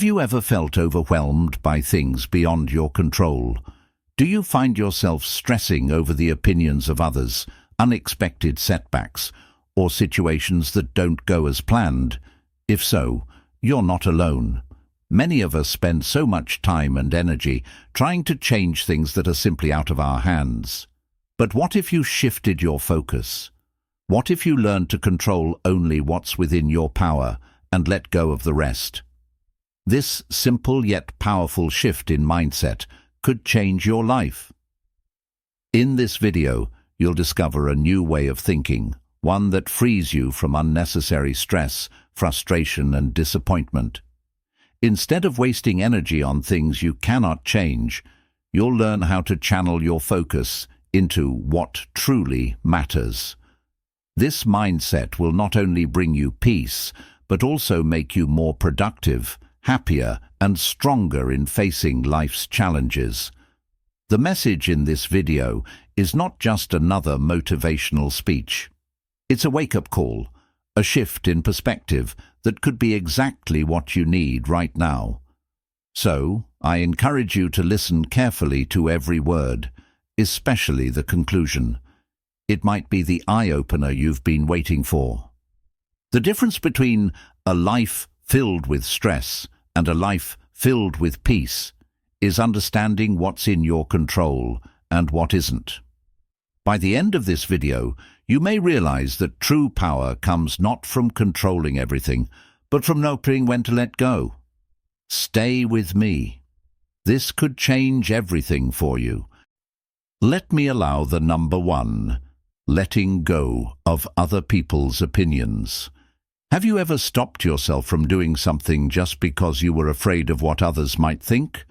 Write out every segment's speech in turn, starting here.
Have you ever felt overwhelmed by things beyond your control? Do you find yourself stressing over the opinions of others, unexpected setbacks, or situations that don't go as planned? If so, you're not alone. Many of us spend so much time and energy trying to change things that are simply out of our hands. But what if you shifted your focus? What if you learned to control only what's within your power and let go of the rest? This simple yet powerful shift in mindset could change your life. In this video, you'll discover a new way of thinking, one that frees you from unnecessary stress, frustration, and disappointment. Instead of wasting energy on things you cannot change, you'll learn how to channel your focus into what truly matters. This mindset will not only bring you peace, but also make you more productive, happier, and stronger in facing life's challenges. The message in this video is not just another motivational speech. It's a wake-up call, a shift in perspective that could be exactly what you need right now. So, I encourage you to listen carefully to every word, especially the conclusion. It might be the eye-opener you've been waiting for. The difference between a life filled with stress and a life filled with peace is understanding what's in your control and what isn't. By the end of this video, you may realize that true power comes not from controlling everything, but from knowing when to let go. Stay with me. This could change everything for you. Let me allow the number one, letting go of other people's opinions. Have you ever stopped yourself from doing something just because you were afraid of what others might think?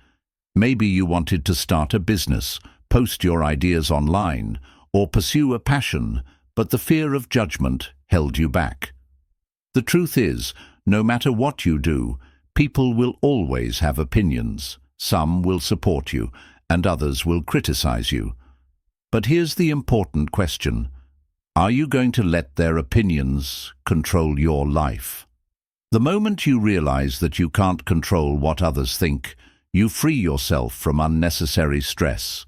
Maybe you wanted to start a business, post your ideas online, or pursue a passion, but the fear of judgment held you back. The truth is, no matter what you do, people will always have opinions. Some will support you, and others will criticize you. But here's the important question. Are you going to let their opinions control your life? The moment you realize that you can't control what others think, you free yourself from unnecessary stress.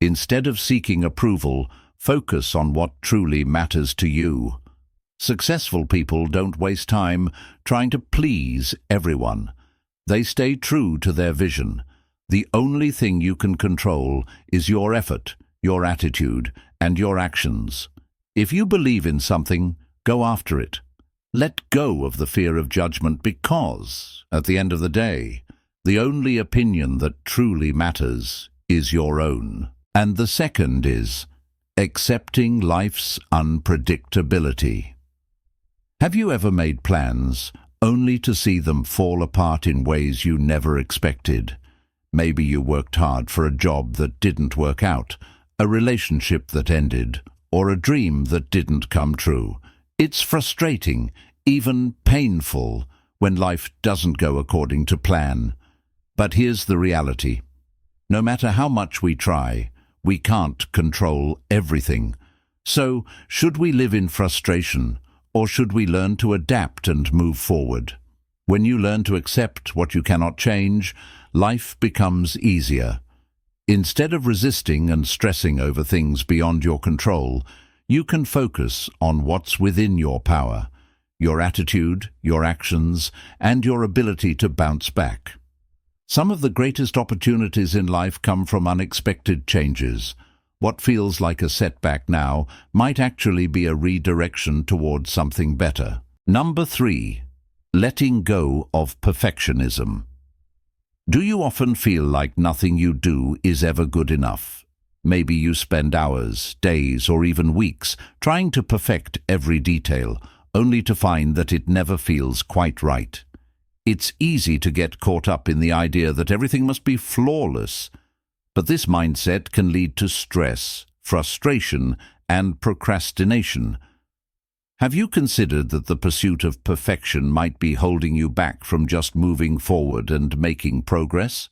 Instead of seeking approval, focus on what truly matters to you. Successful people don't waste time trying to please everyone. They stay true to their vision. The only thing you can control is your effort, your attitude, and your actions. If you believe in something, go after it. Let go of the fear of judgment because, at the end of the day, the only opinion that truly matters is your own. And the second is accepting life's unpredictability. Have you ever made plans only to see them fall apart in ways you never expected? Maybe you worked hard for a job that didn't work out, a relationship that ended, or a dream that didn't come true. It's frustrating, even painful, when life doesn't go according to plan. But here's the reality. No matter how much we try, we can't control everything. So, should we live in frustration, or should we learn to adapt and move forward? When you learn to accept what you cannot change, life becomes easier. Instead of resisting and stressing over things beyond your control, you can focus on what's within your power, your attitude, your actions, and your ability to bounce back. Some of the greatest opportunities in life come from unexpected changes. What feels like a setback now might actually be a redirection towards something better. Number 3, letting go of perfectionism. Do you often feel like nothing you do is ever good enough? Maybe you spend hours, days, or even weeks trying to perfect every detail, only to find that it never feels quite right. It's easy to get caught up in the idea that everything must be flawless, but this mindset can lead to stress, frustration, and procrastination. Have you considered that the pursuit of perfection might be holding you back from just moving forward and making progress?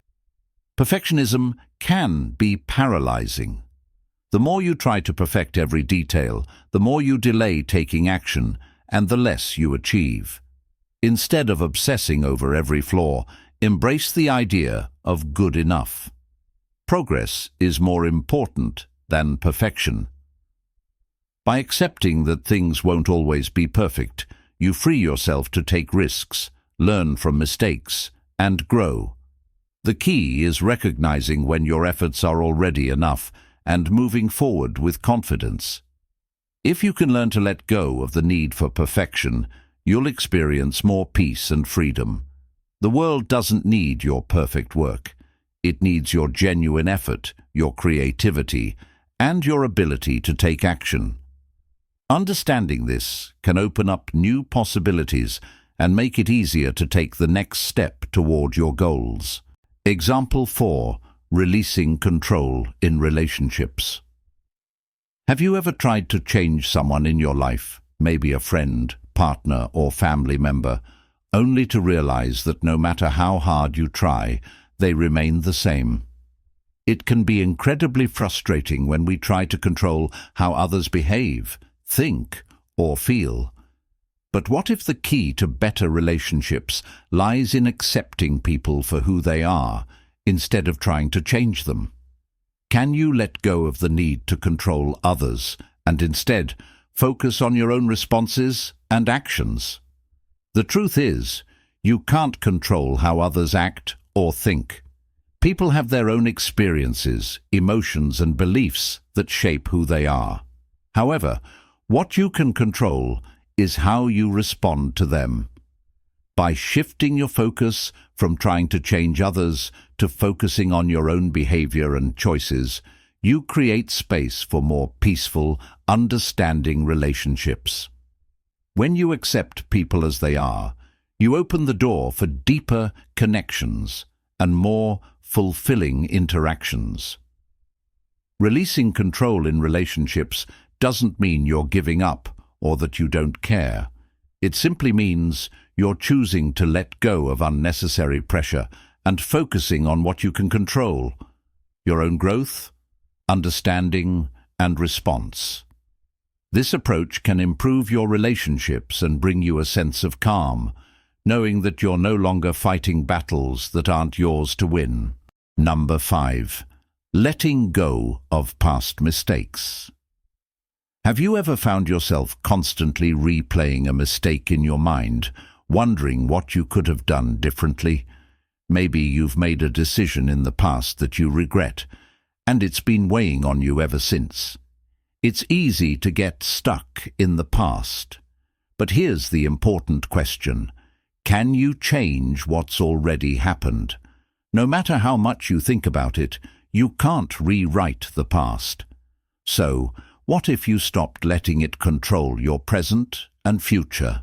Perfectionism can be paralyzing. The more you try to perfect every detail, the more you delay taking action, and the less you achieve. Instead of obsessing over every flaw, embrace the idea of good enough. Progress is more important than perfection. By accepting that things won't always be perfect, you free yourself to take risks, learn from mistakes, and grow. The key is recognizing when your efforts are already enough and moving forward with confidence. If you can learn to let go of the need for perfection, you'll experience more peace and freedom. The world doesn't need your perfect work. It needs your genuine effort, your creativity, and your ability to take action. Understanding this can open up new possibilities and make it easier to take the next step toward your goals. Example 4. Releasing control in relationships. Have you ever tried to change someone in your life, maybe a friend, partner, or family member, only to realize that no matter how hard you try, they remain the same? It can be incredibly frustrating when we try to control how others behave, think, or feel. But what if the key to better relationships lies in accepting people for who they are, instead of trying to change them? Can you let go of the need to control others and instead focus on your own responses and actions? The truth is, you can't control how others act or think. People have their own experiences, emotions, and beliefs that shape who they are. However, what you can control is how you respond to them. By shifting your focus from trying to change others to focusing on your own behavior and choices, you create space for more peaceful, understanding relationships. When you accept people as they are, you open the door for deeper connections and more fulfilling interactions. Releasing control in relationships doesn't mean you're giving up or that you don't care. It simply means you're choosing to let go of unnecessary pressure and focusing on what you can control: your own growth, understanding, and response. This approach can improve your relationships and bring you a sense of calm, knowing that you're no longer fighting battles that aren't yours to win. Number 5. Letting go of past mistakes. Have you ever found yourself constantly replaying a mistake in your mind, wondering what you could have done differently? Maybe you've made a decision in the past that you regret, and it's been weighing on you ever since. It's easy to get stuck in the past. But here's the important question: can you change what's already happened? No matter how much you think about it, you can't rewrite the past. So, what if you stopped letting it control your present and future?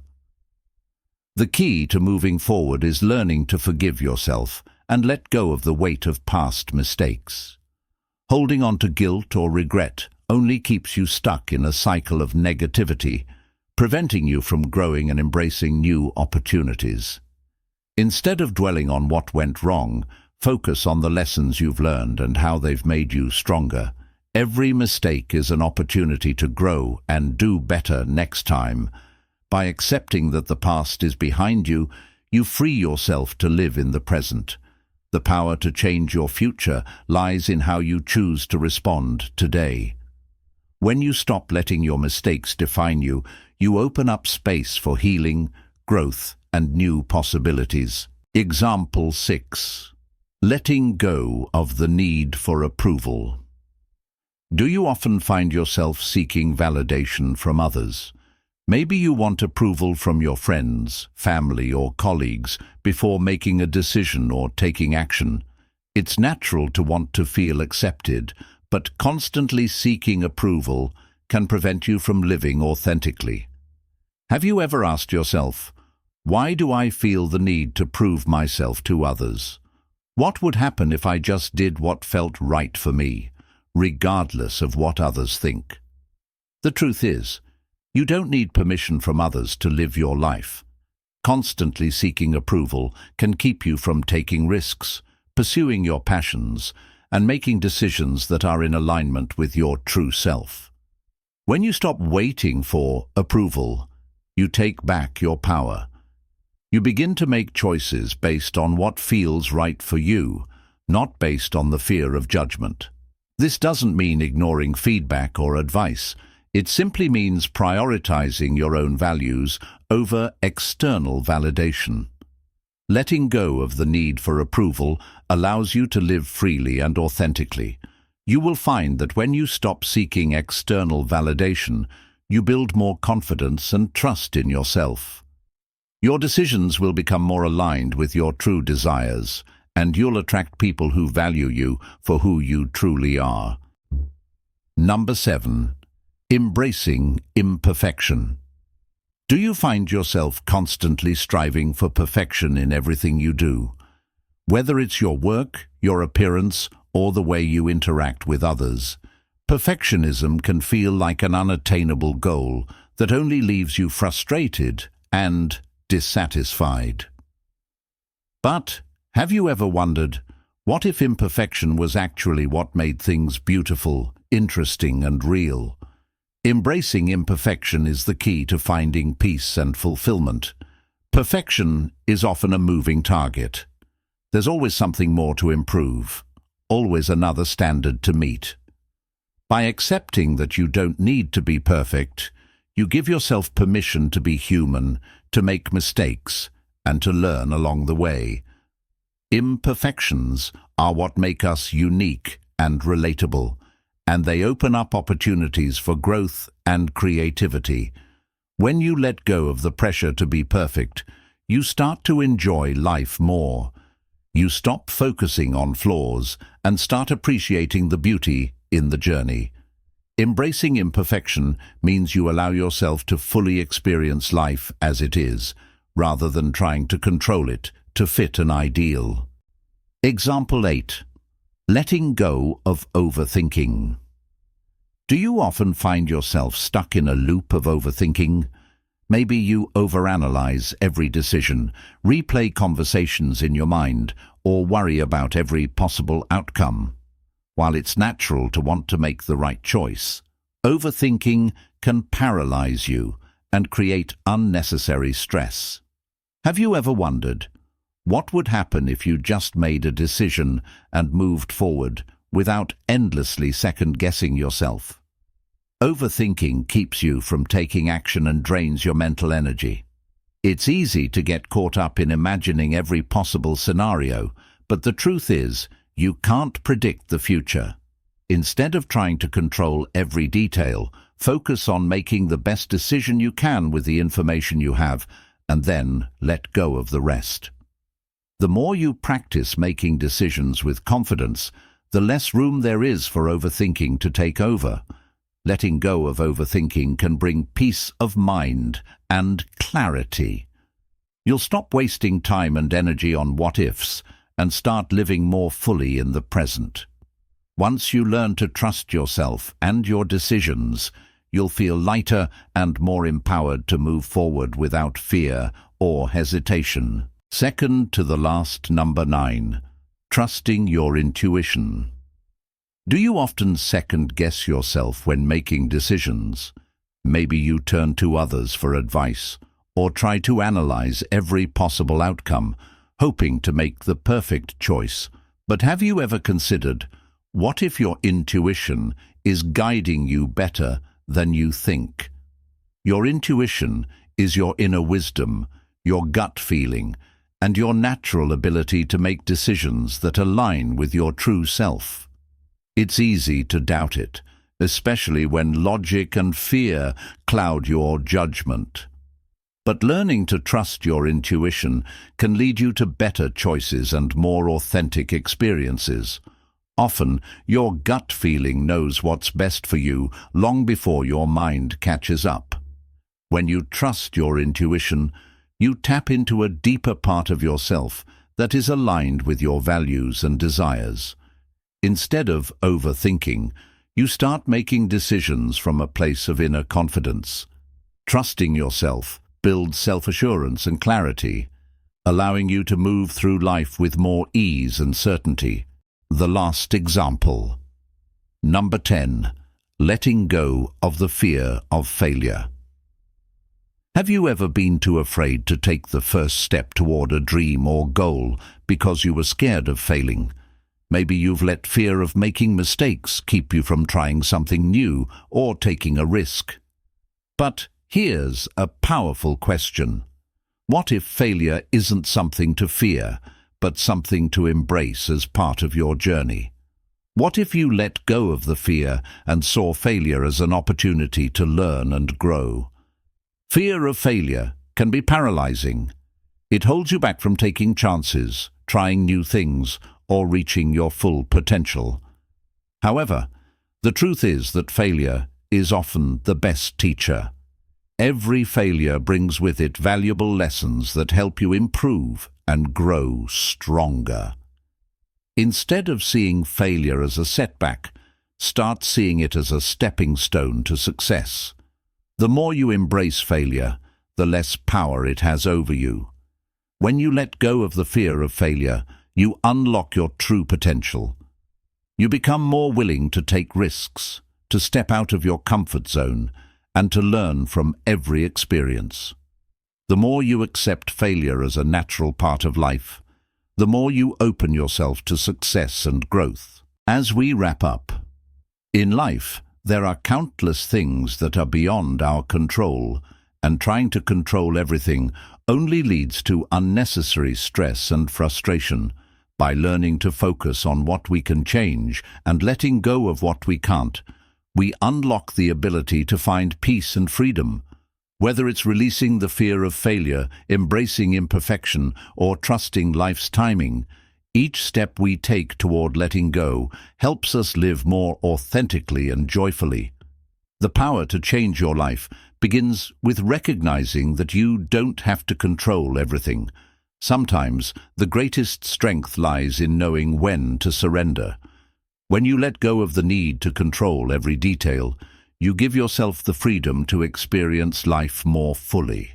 The key to moving forward is learning to forgive yourself and let go of the weight of past mistakes. Holding on to guilt or regret only keeps you stuck in a cycle of negativity, preventing you from growing and embracing new opportunities. Instead of dwelling on what went wrong, focus on the lessons you've learned and how they've made you stronger. Every mistake is an opportunity to grow and do better next time. By accepting that the past is behind you, you free yourself to live in the present. The power to change your future lies in how you choose to respond today. When you stop letting your mistakes define you, you open up space for healing, growth, and new possibilities. Example 6. Letting go of the need for approval. Do you often find yourself seeking validation from others? Maybe you want approval from your friends, family, or colleagues before making a decision or taking action. It's natural to want to feel accepted, but constantly seeking approval can prevent you from living authentically. Have you ever asked yourself, why do I feel the need to prove myself to others? What would happen if I just did what felt right for me, regardless of what others think? The truth is, you don't need permission from others to live your life. Constantly seeking approval can keep you from taking risks, pursuing your passions, and making decisions that are in alignment with your true self. When you stop waiting for approval, you take back your power. You begin to make choices based on what feels right for you, not based on the fear of judgment. This doesn't mean ignoring feedback or advice. It simply means prioritizing your own values over external validation. Letting go of the need for approval allows you to live freely and authentically. You will find that when you stop seeking external validation, you build more confidence and trust in yourself. Your decisions will become more aligned with your true desires, and you'll attract people who value you for who you truly are. Number 7. Embracing imperfection. Do you find yourself constantly striving for perfection in everything you do? Whether it's your work, your appearance, or the way you interact with others, perfectionism can feel like an unattainable goal that only leaves you frustrated and dissatisfied. But have you ever wondered, what if imperfection was actually what made things beautiful, interesting, and real? Embracing imperfection is the key to finding peace and fulfillment. Perfection is often a moving target. There's always something more to improve, always another standard to meet. By accepting that you don't need to be perfect, you give yourself permission to be human, to make mistakes, and to learn along the way. Imperfections are what make us unique and relatable, and they open up opportunities for growth and creativity. When you let go of the pressure to be perfect, you start to enjoy life more. You stop focusing on flaws and start appreciating the beauty in the journey. Embracing imperfection means you allow yourself to fully experience life as it is, rather than trying to control it to fit an ideal. Example 8. Letting go of overthinking. Do you often find yourself stuck in a loop of overthinking? Maybe you overanalyze every decision, replay conversations in your mind, or worry about every possible outcome. While it's natural to want to make the right choice, overthinking can paralyze you and create unnecessary stress. Have you ever wondered, what would happen if you just made a decision and moved forward without endlessly second-guessing yourself? Overthinking keeps you from taking action and drains your mental energy. It's easy to get caught up in imagining every possible scenario, but the truth is, you can't predict the future. Instead of trying to control every detail, focus on making the best decision you can with the information you have, and then let go of the rest. The more you practice making decisions with confidence, the less room there is for overthinking to take over. Letting go of overthinking can bring peace of mind and clarity. You'll stop wasting time and energy on what-ifs and start living more fully in the present. Once you learn to trust yourself and your decisions, you'll feel lighter and more empowered to move forward without fear or hesitation. Second to the last, number 9. Trusting your intuition. Do you often second-guess yourself when making decisions? Maybe you turn to others for advice, or try to analyze every possible outcome, hoping to make the perfect choice. But have you ever considered, what if your intuition is guiding you better than you think? Your intuition is your inner wisdom, your gut feeling, and your natural ability to make decisions that align with your true self. It's easy to doubt it, especially when logic and fear cloud your judgment. But learning to trust your intuition can lead you to better choices and more authentic experiences. Often, your gut feeling knows what's best for you long before your mind catches up. When you trust your intuition, you tap into a deeper part of yourself that is aligned with your values and desires. Instead of overthinking, you start making decisions from a place of inner confidence. Trusting yourself builds self-assurance and clarity, allowing you to move through life with more ease and certainty. The last example. Number 10. Letting go of the fear of failure. Have you ever been too afraid to take the first step toward a dream or goal because you were scared of failing? Maybe you've let fear of making mistakes keep you from trying something new or taking a risk. But here's a powerful question. What if failure isn't something to fear, but something to embrace as part of your journey? What if you let go of the fear and saw failure as an opportunity to learn and grow? Fear of failure can be paralyzing. It holds you back from taking chances, trying new things, or reaching your full potential. However, the truth is that failure is often the best teacher. Every failure brings with it valuable lessons that help you improve and grow stronger. Instead of seeing failure as a setback, start seeing it as a stepping stone to success. The more you embrace failure, the less power it has over you. When you let go of the fear of failure, you unlock your true potential. You become more willing to take risks, to step out of your comfort zone, and to learn from every experience. The more you accept failure as a natural part of life, the more you open yourself to success and growth. As we wrap up, in life, there are countless things that are beyond our control, and trying to control everything only leads to unnecessary stress and frustration. By learning to focus on what we can change and letting go of what we can't, we unlock the ability to find peace and freedom. Whether it's releasing the fear of failure, embracing imperfection, or trusting life's timing, each step we take toward letting go helps us live more authentically and joyfully. The power to change your life begins with recognizing that you don't have to control everything. Sometimes the greatest strength lies in knowing when to surrender. When you let go of the need to control every detail, you give yourself the freedom to experience life more fully.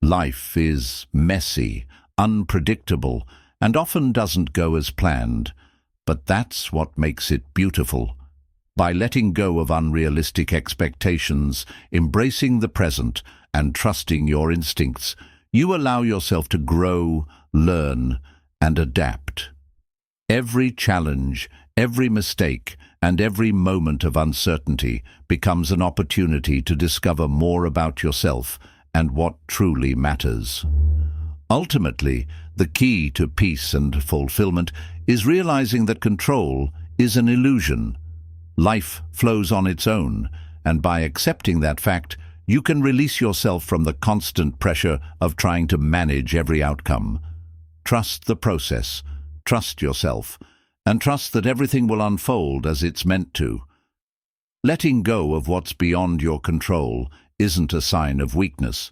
Life is messy, unpredictable, and often doesn't go as planned, but that's what makes it beautiful. By letting go of unrealistic expectations, embracing the present, and trusting your instincts, you allow yourself to grow, learn, and adapt. Every challenge, every mistake, and every moment of uncertainty becomes an opportunity to discover more about yourself and what truly matters. Ultimately, the key to peace and fulfillment is realizing that control is an illusion. Life flows on its own, and by accepting that fact, you can release yourself from the constant pressure of trying to manage every outcome. Trust the process, trust yourself, and trust that everything will unfold as it's meant to. Letting go of what's beyond your control isn't a sign of weakness,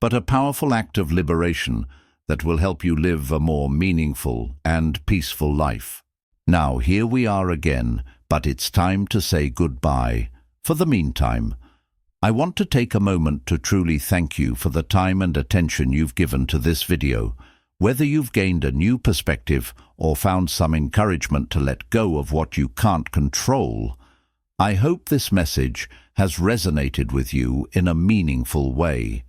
but a powerful act of liberation that will help you live a more meaningful and peaceful life. Now, here we are again, but it's time to say goodbye. For the meantime, I want to take a moment to truly thank you for the time and attention you've given to this video. Whether you've gained a new perspective or found some encouragement to let go of what you can't control, I hope this message has resonated with you in a meaningful way.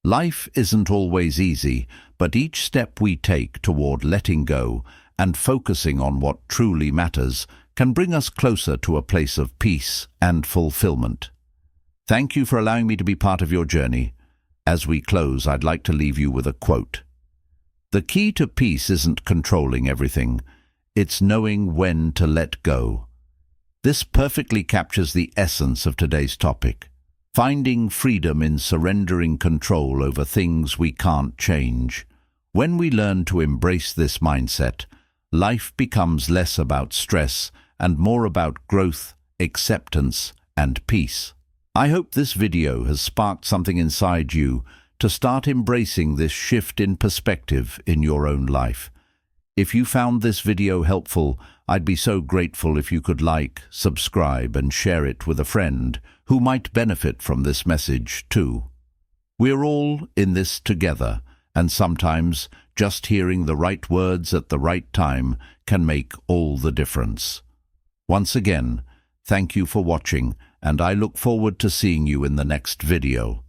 Life isn't always easy, but each step we take toward letting go and focusing on what truly matters can bring us closer to a place of peace and fulfillment. Thank you for allowing me to be part of your journey. As we close, I'd like to leave you with a quote. The key to peace isn't controlling everything, it's knowing when to let go. This perfectly captures the essence of today's topic, finding freedom in surrendering control over things we can't change. When we learn to embrace this mindset, life becomes less about stress and more about growth, acceptance, and peace. I hope this video has sparked something inside you to start embracing this shift in perspective in your own life. If you found this video helpful, I'd be so grateful if you could like, subscribe, and share it with a friend who might benefit from this message too. We're all in this together, and sometimes just hearing the right words at the right time can make all the difference. Once again, thank you for watching, and I look forward to seeing you in the next video.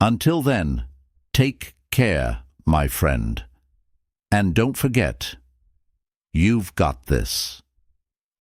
Until then, take care, my friend. And don't forget, you've got this.